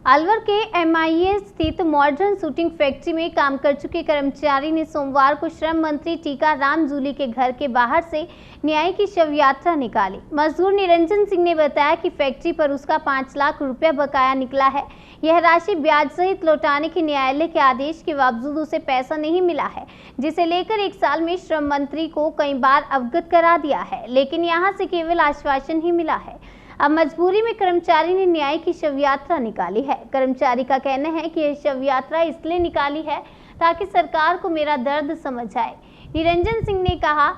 अलवर के एमआईए स्थित modern shooting factory में काम कर चुके कर्मचारी ने सोमवार को श्रम मंत्री टीकाराम जूली के घर के बाहर से न्याय की शव यात्रा निकाली। मजदूर निरंजन सिंह ने बताया कि फैक्ट्री पर उसका 5 लाख रुपया बकाया निकला है। यह राशि ब्याज सहित लौटाने के न्यायालय के आदेश के बावजूद उसे पैसा नहीं मिला है, जिसे लेकर 1 साल में श्रम मंत्री को कई बार अवगत करा दिया है, लेकिन यहां से केवल आश्वासन ही मिला है। अब मजबूरी में कर्मचारी ने न्याय की शव यात्रा निकाली है। कर्मचारी का कहना है कि यह शव यात्रा इसलिए निकाली है ताकि सरकार को मेरा दर्द समझ आए। निरंजन सिंह ने कहा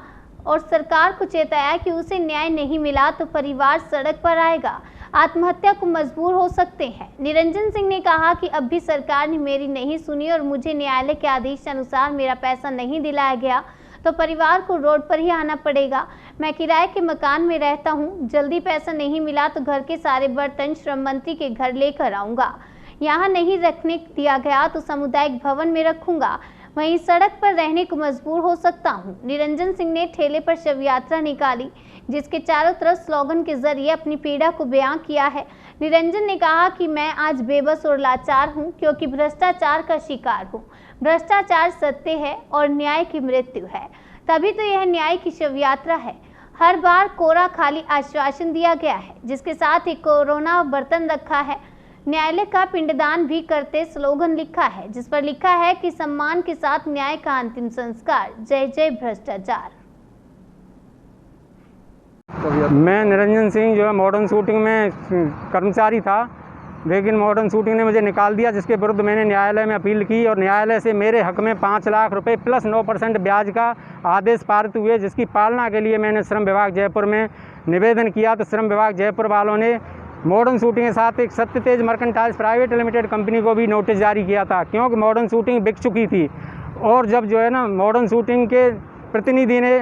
और सरकार को चेताया कि उसे न्याय नहीं मिला तो परिवार सड़क पर आएगा, आत्महत्या को मजबूर हो सकते हैं। निरंजन सिंह ने कहा कि अब भी सरकार ने मेरी नहीं सुनी और मुझे न्यायालय के आदेश अनुसार मेरा पैसा नहीं दिलाया गया तो परिवार को रोड पर ही आना पड़ेगा। मैं किराए के मकान में रहता हूं, जल्दी पैसा नहीं मिला तो घर के सारे बर्तन श्रम मंत्री के घर लेकर आऊंगा। यहां नहीं रखने दिया गया तो सामुदायिक भवन में रखूंगा, वहीं सड़क पर रहने को मजबूर हो सकता हूं। निरंजन सिंह ने ठेले पर शव यात्रा निकाली, जिसके चारों तरफ स्लोगन के जरिए अपनी पीड़ा को बयां किया है। निरंजन ने कहा कि मैं आज बेबस और लाचार हूं क्योंकि भ्रष्टाचार का शिकार हूं। भ्रष्टाचार सत्य है और न्याय की मृत्यु है, तभी तो यह न्याय की शव यात्रा है। हर बार कोरा खाली आश्वासन दिया गया है, जिसके साथ ही कोरोना बर्तन रखा है। न्यायालय का पिंडदान भी करते स्लोगन लिखा है, जिस पर लिखा है कि सम्मान के साथ न्याय का अंतिम संस्कार, जय जय भ्रष्टाचार। मैं निरंजन सिंह जो है मॉडर्न शूटिंग में कर्मचारी था, लेकिन मॉडर्न शूटिंग ने मुझे निकाल दिया, जिसके विरुद्ध मैंने न्यायालय में अपील की और न्यायालय से मेरे हक में 5 लाख रुपए प्लस 9% ब्याज का आदेश पारित हुए, जिसकी पालना के लिए मैंने श्रम विभाग जयपुर में निवेदन किया। तो श्रम विभाग जयपुर वालों ने मॉडर्न शूटिंग के साथ एक सत्यतेज मर्केंटाइल्स प्राइवेट लिमिटेड कंपनी को भी नोटिस जारी किया था, क्योंकि मॉडर्न शूटिंग बिक चुकी थी। और जब जो है ना मॉडर्न शूटिंग के प्रतिनिधि ने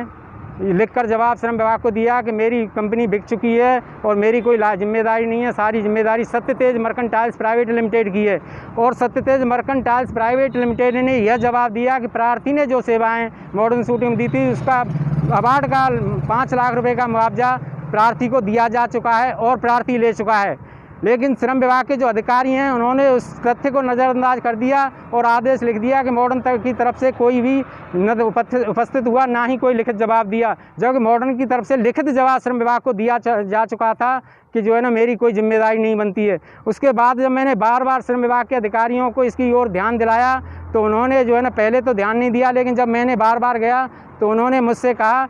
लिखकर जवाब श्रम विभाग को दिया कि मेरी कंपनी बिक चुकी है और मेरी कोई जिम्मेदारी नहीं है, सारी जिम्मेदारी सत्यतेज मर्केंटाइल्स प्राइवेट लिमिटेड की है। और सत्यतेज मर्केंटाइल्स प्राइवेट लिमिटेड ने यह जवाब दिया कि प्रार्थी ने जो सेवाएं मॉडर्न शूटिंग दी थी, उसका अवार्ड का 5 लाख रुपए का मुआवजा प्रार्थी को दिया जा चुका है और प्रार्थी ले चुका है। लेकिन श्रम विभाग के जो अधिकारी हैं उन्होंने उस तथ्य को नज़रअंदाज कर दिया और आदेश लिख दिया कि मॉडर्न की तरफ से कोई भी न उपस्थित हुआ, ना ही कोई लिखित जवाब दिया, जबकि मॉडर्न की तरफ से लिखित जवाब श्रम विभाग को दिया जा चुका था कि जो है ना मेरी कोई जिम्मेदारी नहीं बनती है। उसके बाद जब मैंने बार बार श्रम विभाग के अधिकारियों को इसकी ओर ध्यान दिलाया तो उन्होंने जो है ना पहले तो ध्यान नहीं दिया, लेकिन जब मैंने बार बार गया तो उन्होंने मुझसे कहा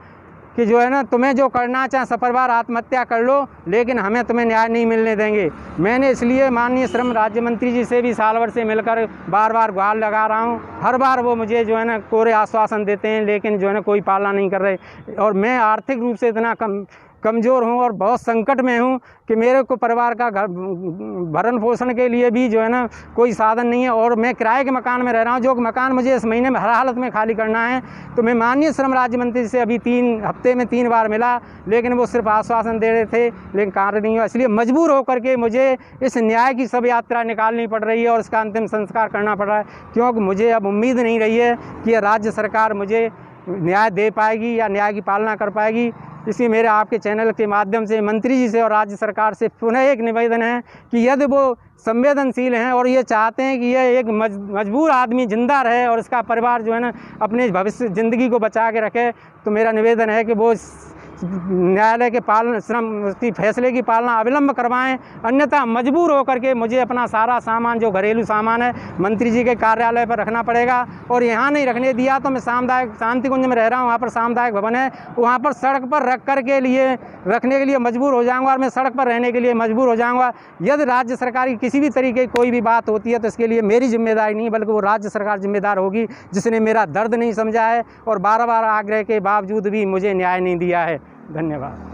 कि जो है ना तुम्हें जो करना चाहे सपरिवार आत्महत्या कर लो, लेकिन हमें तुम्हें न्याय नहीं मिलने देंगे। मैंने इसलिए माननीय श्रम राज्य मंत्री जी से भी साल भर से मिलकर बार बार गुहार लगा रहा हूँ। हर बार वो मुझे जो है ना कोरे आश्वासन देते हैं, लेकिन जो है ना कोई पालना नहीं कर रहे। और मैं आर्थिक रूप से इतना कमज़ोर हूँ और बहुत संकट में हूँ कि मेरे को परिवार का घर भरण पोषण के लिए भी जो है ना कोई साधन नहीं है। और मैं किराए के मकान में रह रहा हूँ, जो मकान मुझे इस महीने में हर हालत में खाली करना है। तो मैं माननीय श्रम राज्य मंत्री से अभी 3 हफ्ते में 3 बार मिला, लेकिन वो सिर्फ आश्वासन दे रहे थे, लेकिन कार्य नहीं हुआ। इसलिए मजबूर होकर के मुझे इस न्याय की शव यात्रा निकालनी पड़ रही है और इसका अंतिम संस्कार करना पड़ रहा है, क्योंकि मुझे अब उम्मीद नहीं रही है कि राज्य सरकार मुझे न्याय दे पाएगी या न्याय की पालना कर पाएगी। इसलिए मेरे आपके चैनल के माध्यम से मंत्री जी से और राज्य सरकार से पुनः एक निवेदन है कि यदि वो संवेदनशील हैं और ये चाहते हैं कि यह एक मजबूर आदमी जिंदा रहे और इसका परिवार जो है ना अपने भविष्य ज़िंदगी को बचा के रखे, तो मेरा निवेदन है कि वो न्यायालय के श्रम की फैसले की पालना अविलंब करवाएं, अन्यथा मजबूर होकर के मुझे अपना सारा सामान जो घरेलू सामान है मंत्री जी के कार्यालय पर रखना पड़ेगा। और यहाँ नहीं रखने दिया तो मैं सामुदायिक शांति कुंज में रह रहा हूँ, वहाँ पर सामुदायिक भवन है, वहाँ पर सड़क पर रखने के लिए मजबूर हो जाऊँगा और मैं सड़क पर रहने के लिए मजबूर हो जाऊँगा। यदि राज्य सरकार की किसी भी तरीके की कोई भी बात होती है तो इसके लिए मेरी जिम्मेदारी नहीं, बल्कि वो राज्य सरकार जिम्मेदार होगी, जिसने मेरा दर्द नहीं समझा है और बार बार आग्रह के बावजूद भी मुझे न्याय नहीं दिया है। धन्यवाद।